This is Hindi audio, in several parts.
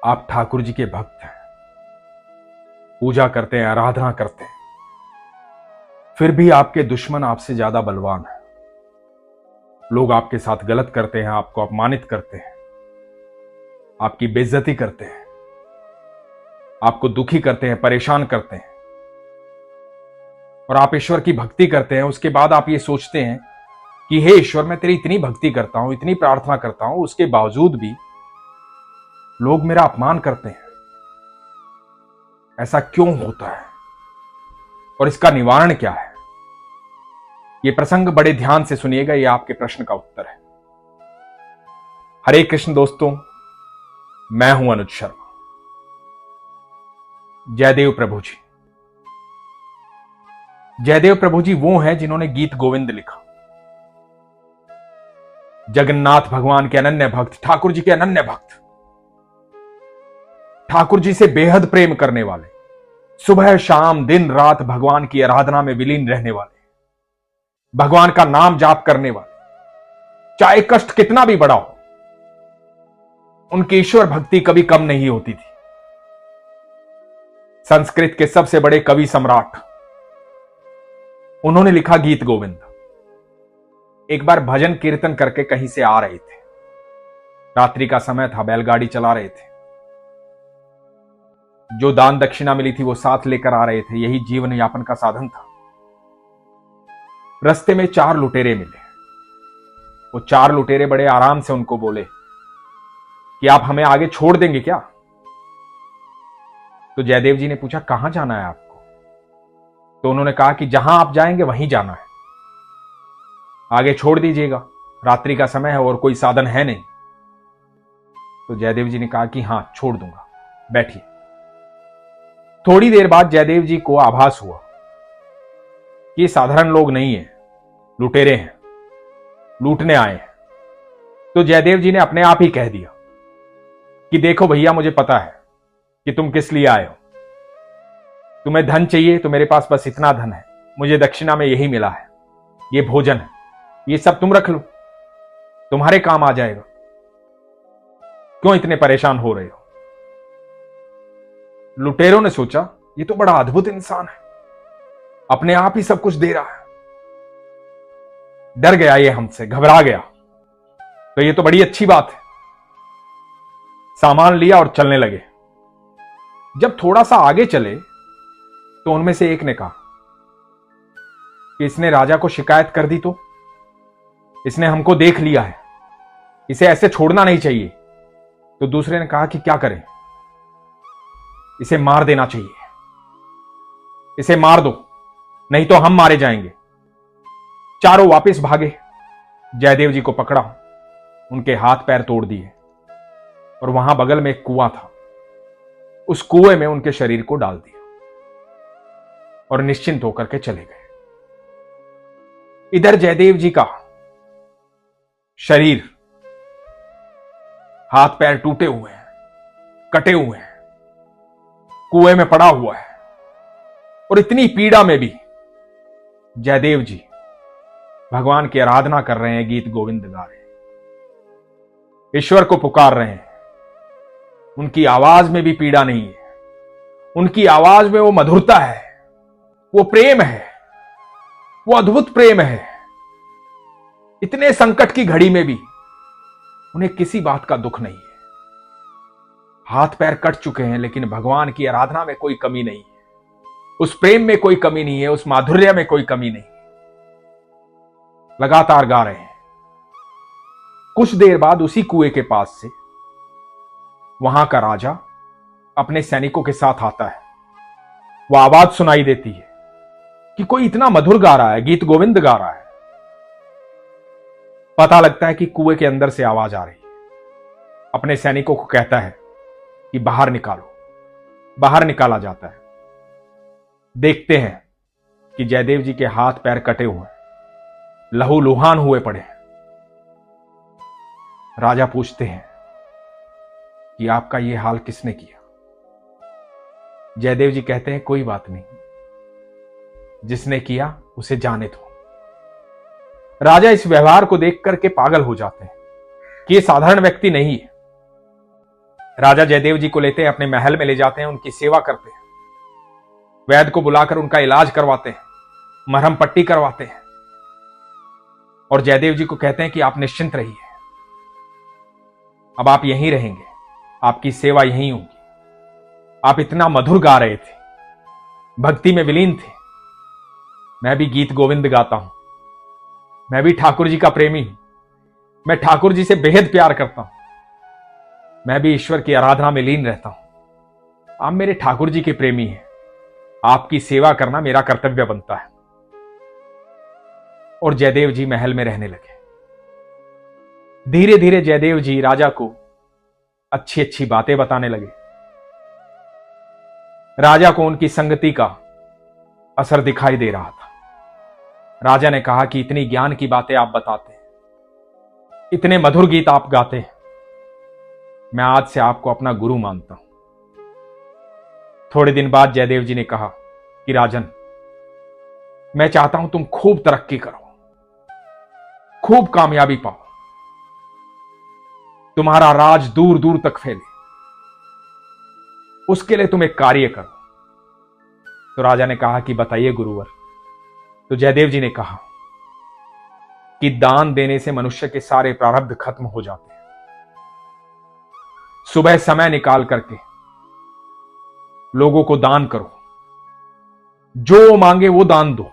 आप ठाकुर जी के भक्त हैं, पूजा करते हैं, आराधना करते हैं, फिर भी आपके दुश्मन आपसे ज्यादा बलवान हैं। लोग आपके साथ गलत करते हैं, आपको अपमानित करते हैं, आपकी बेइज्जती करते हैं, आपको दुखी करते हैं, परेशान करते हैं, और आप ईश्वर की भक्ति करते हैं। उसके बाद आप ये सोचते हैं कि हे ईश्वर, मैं तेरी इतनी भक्ति करता हूं, इतनी प्रार्थना करता हूं, उसके बावजूद भी लोग मेरा अपमान करते हैं। ऐसा क्यों होता है और इसका निवारण क्या है? यह प्रसंग बड़े ध्यान से सुनिएगा, यह आपके प्रश्न का उत्तर है। हरे कृष्ण दोस्तों, मैं हूं अनुज शर्मा। जयदेव प्रभु जी। जयदेव प्रभु जी वो हैं जिन्होंने गीत गोविंद लिखा। जगन्नाथ भगवान के अनन्य भक्त, ठाकुर जी के अनन्य भक्त, ठाकुर जी से बेहद प्रेम करने वाले, सुबह शाम दिन रात भगवान की आराधना में विलीन रहने वाले, भगवान का नाम जाप करने वाले, चाहे कष्ट कितना भी बड़ा हो, उनकी ईश्वर भक्ति कभी कम नहीं होती थी। संस्कृत के सबसे बड़े कवि सम्राट, उन्होंने लिखा गीत गोविंद। एक बार भजन कीर्तन करके कहीं से आ रहे थे, रात्रि का समय था, बैलगाड़ी चला रहे थे, जो दान दक्षिणा मिली थी वो साथ लेकर आ रहे थे, यही जीवन यापन का साधन था। रास्ते में 4 लुटेरे मिले। वो 4 लुटेरे बड़े आराम से उनको बोले कि आप हमें आगे छोड़ देंगे क्या? तो जयदेव जी ने पूछा, कहां जाना है आपको? तो उन्होंने कहा कि जहां आप जाएंगे वहीं जाना है, आगे छोड़ दीजिएगा, रात्रि का समय है और कोई साधन है नहीं। तो जयदेव जी ने कहा कि हां, छोड़ दूंगा, बैठिए। थोड़ी देर बाद जयदेव जी को आभास हुआ कि ये साधारण लोग नहीं है, लुटेरे हैं, लूटने आए हैं। तो जयदेव जी ने अपने आप ही कह दिया कि देखो भैया, मुझे पता है कि तुम किस लिए आए हो। तुम्हें धन चाहिए तो मेरे पास बस इतना धन है, मुझे दक्षिणा में यही मिला है, ये भोजन है, ये सब तुम रख लो, तुम्हारे काम आ जाएगा। क्यों इतने परेशान हो रहे हो? लुटेरों ने सोचा, ये तो बड़ा अद्भुत इंसान है, अपने आप ही सब कुछ दे रहा है। डर गया ये हमसे, घबरा गया, तो ये तो बड़ी अच्छी बात है। सामान लिया और चलने लगे। जब थोड़ा सा आगे चले तो उनमें से एक ने कहा कि इसने राजा को शिकायत कर दी, तो इसने हमको देख लिया है, इसे ऐसे छोड़ना नहीं चाहिए। तो दूसरे ने कहा कि क्या करें? इसे मार देना चाहिए, इसे मार दो, नहीं तो हम मारे जाएंगे। चारों वापस भागे, जयदेव जी को पकड़ा, उनके हाथ पैर तोड़ दिए और वहां बगल में एक कुआं था, उस कुएं में उनके शरीर को डाल दिया और निश्चिंत होकर के चले गए। इधर जयदेव जी का शरीर, हाथ पैर टूटे हुए हैं, कटे हुए हैं, कुएं में पड़ा हुआ है, और इतनी पीड़ा में भी जयदेव जी भगवान की आराधना कर रहे हैं, गीत गोविंद गा रहे हैं, ईश्वर को पुकार रहे हैं। उनकी आवाज में भी पीड़ा नहीं है, उनकी आवाज में वो मधुरता है, वो प्रेम है, वो अद्भुत प्रेम है। इतने संकट की घड़ी में भी उन्हें किसी बात का दुख नहीं है। हाथ पैर कट चुके हैं, लेकिन भगवान की आराधना में कोई कमी नहीं है, उस प्रेम में कोई कमी नहीं है, उस माधुर्य में कोई कमी नहीं। लगातार गा रहे हैं। कुछ देर बाद उसी कुएं के पास से वहां का राजा अपने सैनिकों के साथ आता है। वह आवाज सुनाई देती है कि कोई इतना मधुर गा रहा है, गीत गोविंद गा रहा है। पता लगता है कि कुएं के अंदर से आवाज आ रही है। अपने सैनिकों को कहता है कि बाहर निकालो। बाहर निकाला जाता है। देखते हैं कि जयदेव जी के हाथ पैर कटे हुए हैं, लहूलुहान हुए पड़े हैं। राजा पूछते हैं कि आपका यह हाल किसने किया? जयदेव जी कहते हैं, कोई बात नहीं, जिसने किया उसे जाने दो। राजा इस व्यवहार को देख करके पागल हो जाते हैं कि यह साधारण व्यक्ति नहीं है, राजा जयदेव जी को लेते हैं, अपने महल में ले जाते हैं, उनकी सेवा करते हैं, वैद्य को बुलाकर उनका इलाज करवाते हैं, मरहम पट्टी करवाते हैं और जयदेव जी को कहते हैं कि आप निश्चिंत रहिए, अब आप यहीं रहेंगे, आपकी सेवा यहीं होगी। आप इतना मधुर गा रहे थे, भक्ति में विलीन थे। मैं भी गीत गोविंद गाता हूं, मैं भी ठाकुर जी का प्रेमी हूं, मैं ठाकुर जी से बेहद प्यार करता हूं, मैं भी ईश्वर की आराधना में लीन रहता हूं। आप मेरे ठाकुर जी के प्रेमी हैं, आपकी सेवा करना मेरा कर्तव्य बनता है। और जयदेव जी महल में रहने लगे। धीरे धीरे जयदेव जी राजा को अच्छी अच्छी बातें बताने लगे। राजा को उनकी संगति का असर दिखाई दे रहा था। राजा ने कहा कि इतनी ज्ञान की बातें आप बताते हैं, इतने मधुर गीत आप गाते हैं, मैं आज से आपको अपना गुरु मानता हूं। थोड़े दिन बाद जयदेव जी ने कहा कि राजन, मैं चाहता हूं तुम खूब तरक्की करो, खूब कामयाबी पाओ, तुम्हारा राज दूर दूर तक फैले, उसके लिए तुम एक कार्य करो। तो राजा ने कहा कि बताइए गुरुवर। तो जयदेव जी ने कहा कि दान देने से मनुष्य के सारे प्रारब्ध खत्म हो जाते हैं। सुबह समय निकाल करके लोगों को दान करो, जो मांगे वो दान दो,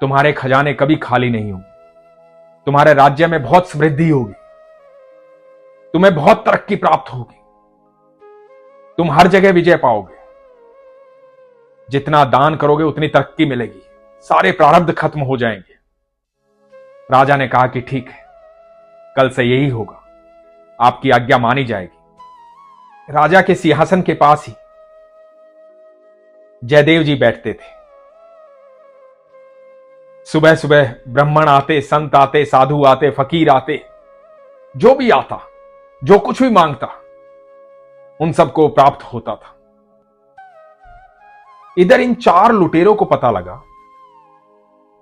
तुम्हारे खजाने कभी खाली नहीं होंगे, तुम्हारे राज्य में बहुत समृद्धि होगी, तुम्हें बहुत तरक्की प्राप्त होगी, तुम हर जगह विजय पाओगे। जितना दान करोगे उतनी तरक्की मिलेगी, सारे प्रारब्ध खत्म हो जाएंगे। राजा ने कहा कि ठीक है, कल से यही होगा, आपकी आज्ञा मानी जाएगी। राजा के सिंहासन के पास ही जयदेव जी बैठते थे। सुबह सुबह ब्राह्मण आते, संत आते, साधु आते, फकीर आते, जो भी आता, जो कुछ भी मांगता, उन सबको प्राप्त होता था। इधर इन 4 लुटेरों को पता लगा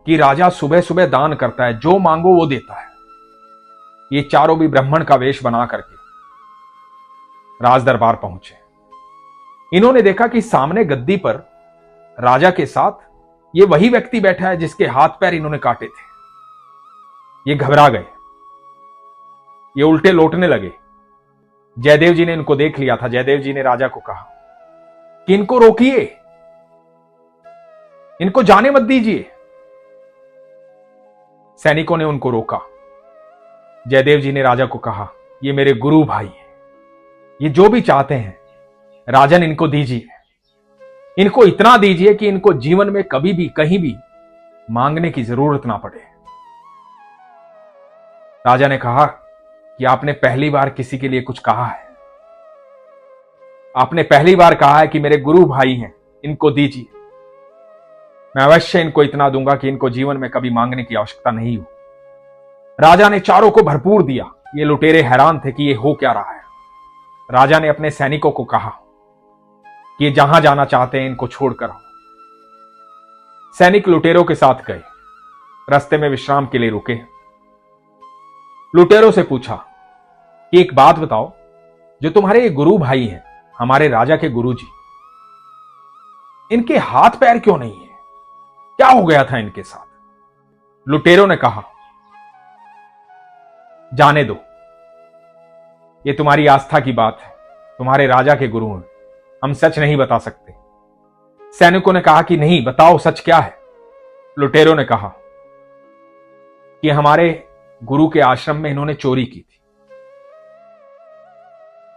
कि राजा सुबह सुबह दान करता है, जो मांगो वो देता है। ये चारों भी ब्राह्मण का वेश बना करके राज दरबार पहुंचे। इन्होंने देखा कि सामने गद्दी पर राजा के साथ ये वही व्यक्ति बैठा है जिसके हाथ पैर इन्होंने काटे थे। ये घबरा गए, ये उल्टे लौटने लगे। जयदेव जी ने इनको देख लिया था। जयदेव जी ने राजा को कहा कि इनको रोकिए, इनको जाने मत दीजिए। सैनिकों ने उनको रोका। जयदेव जी ने राजा को कहा, ये मेरे गुरु भाई हैं, ये जो भी चाहते हैं राजन इनको दीजिए, इनको इतना दीजिए कि इनको जीवन में कभी भी कहीं भी मांगने की जरूरत ना पड़े। राजा ने कहा कि आपने पहली बार किसी के लिए कुछ कहा है, आपने पहली बार कहा है कि मेरे गुरु भाई हैं, इनको दीजिए। मैं अवश्य इनको इतना दूंगा कि इनको जीवन में कभी मांगने की आवश्यकता नहीं हो। राजा ने चारों को भरपूर दिया। ये लुटेरे हैरान थे कि ये हो क्या रहा है। राजा ने अपने सैनिकों को कहा कि ये जहां जाना चाहते हैं इनको छोड़कर आओ। सैनिक लुटेरों के साथ गए, रास्ते में विश्राम के लिए रुके। लुटेरों से पूछा कि एक बात बताओ, जो तुम्हारे ये गुरु भाई हैं, हमारे राजा के गुरु जी, इनके हाथ पैर क्यों नहीं है? क्या हो गया था इनके साथ? लुटेरों ने कहा, जाने दो, ये तुम्हारी आस्था की बात है, तुम्हारे राजा के गुरु हैं, हम सच नहीं बता सकते। सैनिकों ने कहा कि नहीं, बताओ सच क्या है। लुटेरों ने कहा कि हमारे गुरु के आश्रम में इन्होंने चोरी की थी।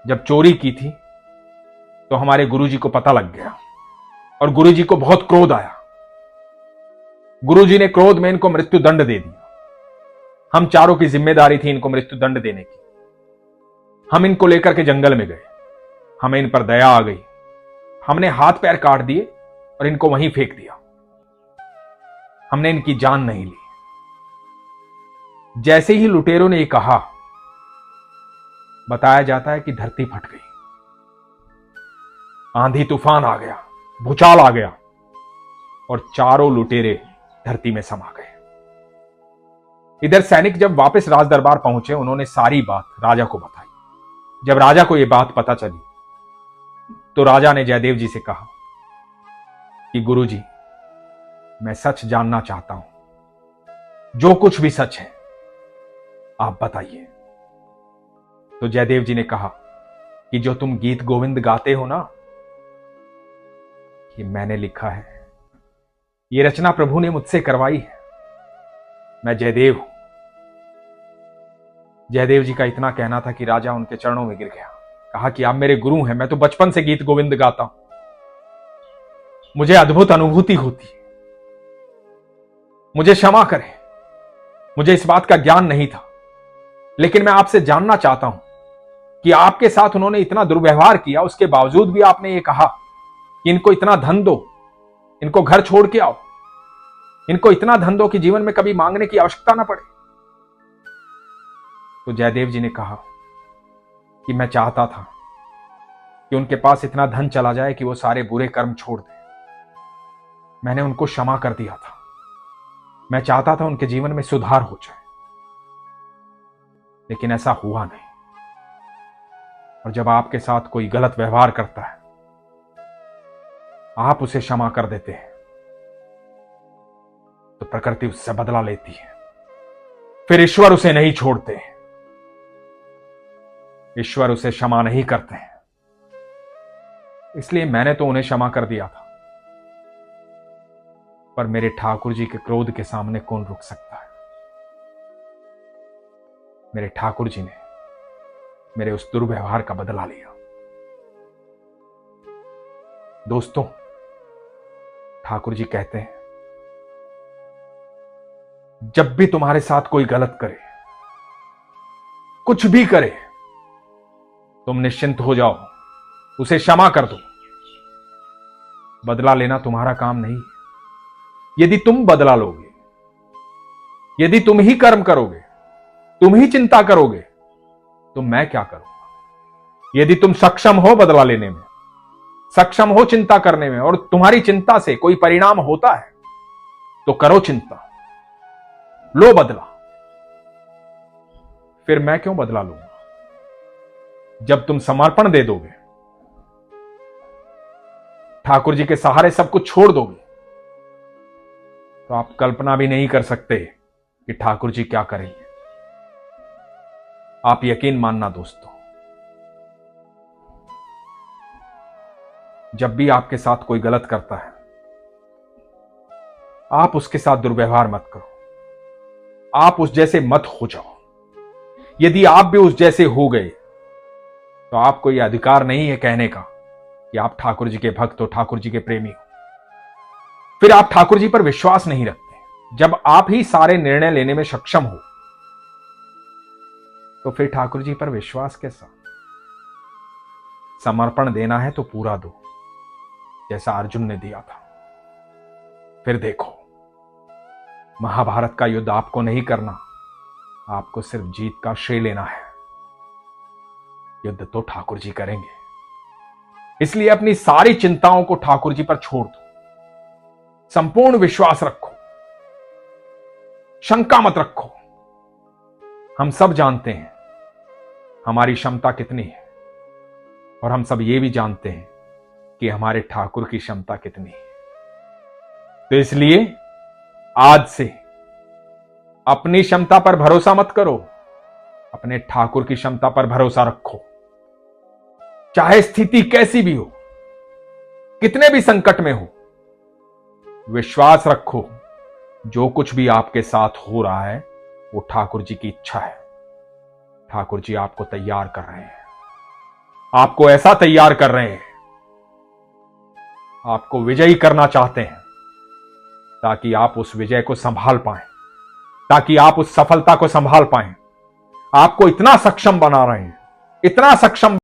जब चोरी की थी तो हमारे गुरुजी को पता लग गया और गुरुजी को बहुत क्रोध आया। गुरुजी ने क्रोध में इनको मृत्यु दंड दे दिया। हम चारों की जिम्मेदारी थी इनको मृत्यु दंड देने की। हम इनको लेकर के जंगल में गए, हमें इन पर दया आ गई, हमने हाथ पैर काट दिए और इनको वहीं फेंक दिया। हमने इनकी जान नहीं ली। जैसे ही लुटेरों ने यह कहा, बताया जाता है कि धरती फट गई, आंधी तूफान आ गया, भूचाल आ गया और चारों लुटेरे धरती में समा गए। इधर सैनिक जब वापस राज दरबार पहुंचे, उन्होंने सारी बात राजा को बताई। जब राजा को यह बात पता चली तो राजा ने जयदेव जी से कहा कि गुरुजी, मैं सच जानना चाहता हूं, जो कुछ भी सच है आप बताइए। तो जयदेव जी ने कहा कि जो तुम गीत गोविंद गाते हो ना, ये मैंने लिखा है, ये रचना प्रभु ने मुझसे करवाई है। मैं जयदेव हूं। जयदेव जी का इतना कहना था कि राजा उनके चरणों में गिर गया। कहा कि आप मेरे गुरु हैं, मैं तो बचपन से गीत गोविंद गाता हूं, मुझे अद्भुत अनुभूति होती है, मुझे क्षमा करें, मुझे इस बात का ज्ञान नहीं था। लेकिन मैं आपसे जानना चाहता हूं कि आपके साथ उन्होंने इतना दुर्व्यवहार किया, उसके बावजूद भी आपने ये कहा कि इनको इतना धन दो, इनको घर छोड़ के आओ, इनको इतना धन दो कि जीवन में कभी मांगने की आवश्यकता ना पड़े। तो जयदेव जी ने कहा कि मैं चाहता था कि उनके पास इतना धन चला जाए कि वो सारे बुरे कर्म छोड़ दें। मैंने उनको क्षमा कर दिया था। मैं चाहता था उनके जीवन में सुधार हो जाए, लेकिन ऐसा हुआ नहीं। और जब आपके साथ कोई गलत व्यवहार करता है, आप उसे क्षमा कर देते हैं, तो प्रकृति उससे बदला लेती है। फिर ईश्वर उसे नहीं छोड़ते, ईश्वर उसे क्षमा नहीं करते हैं। इसलिए मैंने तो उन्हें क्षमा कर दिया था, पर मेरे ठाकुर जी के क्रोध के सामने कौन रुक सकता है। मेरे ठाकुर जी ने मेरे उस दुर्व्यवहार का बदला लिया। दोस्तों, ठाकुर जी कहते हैं, जब भी तुम्हारे साथ कोई गलत करे, कुछ भी करे, तुम निश्चिंत हो जाओ, उसे क्षमा कर दो। बदला लेना तुम्हारा काम नहीं। यदि तुम बदला लोगे, यदि तुम ही कर्म करोगे, तुम ही चिंता करोगे, तो मैं क्या करूंगा। यदि तुम सक्षम हो बदला लेने में, सक्षम हो चिंता करने में, और तुम्हारी चिंता से कोई परिणाम होता है, तो करो चिंता, लो बदला। फिर मैं क्यों बदला लूंगा। जब तुम समर्पण दे दोगे, ठाकुर जी के सहारे सब कुछ छोड़ दोगे, तो आप कल्पना भी नहीं कर सकते कि ठाकुर जी क्या करेंगे। आप यकीन मानना दोस्तों, जब भी आपके साथ कोई गलत करता है, आप उसके साथ दुर्व्यवहार मत करो, आप उस जैसे मत हो जाओ। यदि आप भी उस जैसे हो गए, तो आपको यह अधिकार नहीं है कहने का कि आप ठाकुर जी के भक्त हो, ठाकुर जी के प्रेमी हो। फिर आप ठाकुर जी पर विश्वास नहीं रखते। जब आप ही सारे निर्णय लेने में सक्षम हो, तो फिर ठाकुर जी पर विश्वास कैसा। समर्पण देना है तो पूरा दो, जैसा अर्जुन ने दिया था। फिर देखो, महाभारत का युद्ध आपको नहीं करना, आपको सिर्फ जीत का श्रेय लेना है। युद्ध तो ठाकुर जी करेंगे। इसलिए अपनी सारी चिंताओं को ठाकुर जी पर छोड़ दो, संपूर्ण विश्वास रखो, शंका मत रखो। हम सब जानते हैं हमारी क्षमता कितनी है, और हम सब ये भी जानते हैं कि हमारे ठाकुर की क्षमता कितनी है। तो इसलिए आज से अपनी क्षमता पर भरोसा मत करो, अपने ठाकुर की क्षमता पर भरोसा रखो। चाहे स्थिति कैसी भी हो, कितने भी संकट में हो, विश्वास रखो, जो कुछ भी आपके साथ हो रहा है वो ठाकुर जी की इच्छा है। ठाकुर जी आपको तैयार कर रहे हैं, आपको ऐसा तैयार कर रहे हैं, आपको विजयी करना चाहते हैं, ताकि आप उस विजय को संभाल पाएं, ताकि आप उस सफलता को संभाल पाएं। आपको इतना सक्षम बना रहे हैं, इतना सक्षम